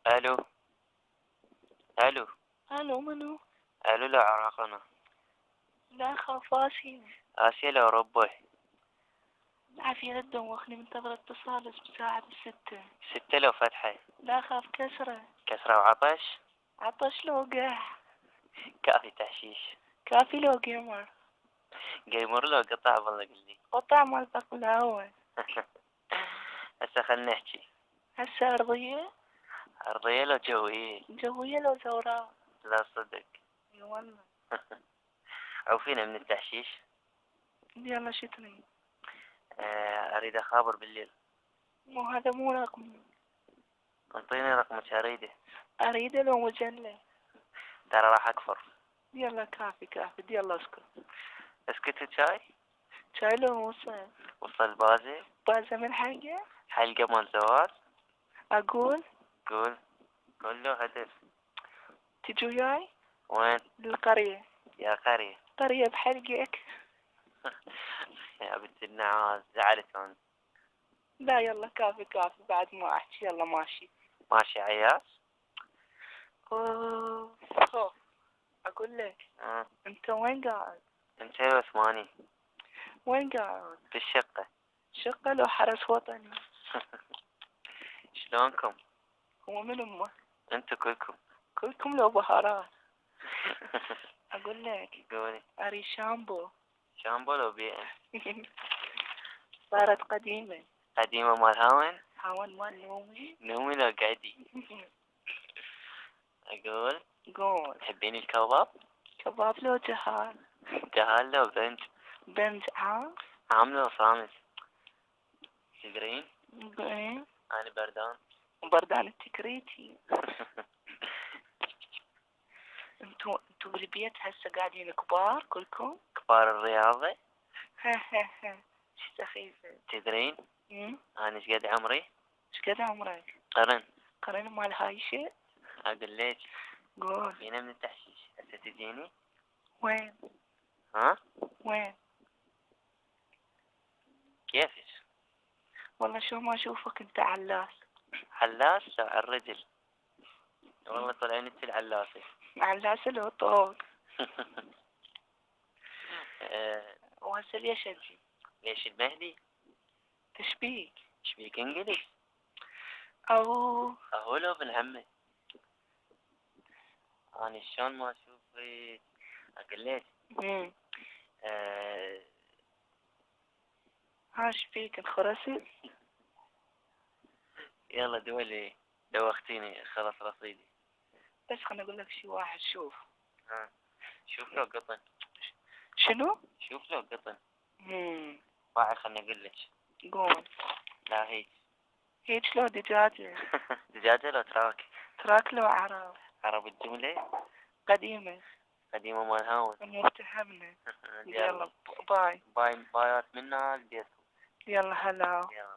الو. الو. الو منو؟ الو لا عراقنا. لا خاف آسيا. اسيا لو ربي. العافية لا تدوخني، منتظر اتصال بساعة 6. 6 لو فتحة. لا خاف كسرة. كسرة وعطش. عطش لو قح. كافي تحشيش. كافي لو قمر. قيمر لو قطع والله قلي. قطع مال بقلاوة. هسه خلنا نحكي. هسه أرضية. أرضية لو جوية. جوية لو زوراء. لا صدق. اي والله. أو فينا من التحشيش. يلا شتني. أريد أخابر بالليل. مو هذا مو رقمي. انطيني رقمك أريده. أريده لو مجلة. ترى راح أكفر. يلا كافي كافي، يلا اسكت. اسكت شاي. شاي لو وصل. وصل بازي. بازة من حاجة. حلقة مال زواج. أقول. قول. قول له هدف. تجو وياي. وين؟ للقرية. يا قرية. قرية بحلقك. يا بنت النعاس زعلت أنت. لا يلا كافي كافي، بعد ما أحكي يلا ماشي. ماشي عياس. خوف. أقول لك. أه. أنت وين قاعد؟ انت يا عثماني. وين قاعد؟ في الشقة. شقة لو حرس وطني؟ شلونكم؟ هو من أمه؟ انتو كلكم. كلكم لو بهارات. أقول لك. قولي. أري شامبو. شامبو لو بي ام. صارت قديمة. قديمة مال هاون. هاون مال نومي. نومي لو قعدي. اقول. قول. تحبين الكباب؟ كباب لو جهال؟ جهال لو بنج. بنج عام. عام لو صامت. تدرين ايه. انا بردان. بردان التكريتي. انتو بالبيت هسه قاعدين كبار كلكم؟ كبار الرياضة. ها ها ها. شي سخيفة. تدرين انا ايش قد عمري؟ ايش قد عمرك؟ قرن. قرن مال هاي شيء؟ اقول ليش. قول. فينا من التحشيش هسه تجيني. وين؟ ها؟ وين؟ كيفك؟ والله شو ما اشوفك انت علاس. علاس لو على الرجل. والله طلعين انت العلاسة. علاس لو طوق. أه. وهسه ليش اجي؟ ليش المهدي؟ تشبيك. شبيك انجلش. او. اهو لو بالهمة. انا شلون ما اشوفك. اقول لك. أه. هاش فيك انخرسي. يلا دولي. دوختيني خلاص رصيدي. بس خلنا اقول لك شي واحد. شوف. ها. شوف لو قطن. شنو؟ شوف لو قطن. باعي خلنا اقول لك. قول. لا هيك. هيك لو دجاجة. دجاجة لو تراك. تراك لو عرب. عرب الجملة. قديمة. قديمة مال هاون. مفتهمنا. يلا باي. باي بايات منا البيت. يلا هلا. يلا.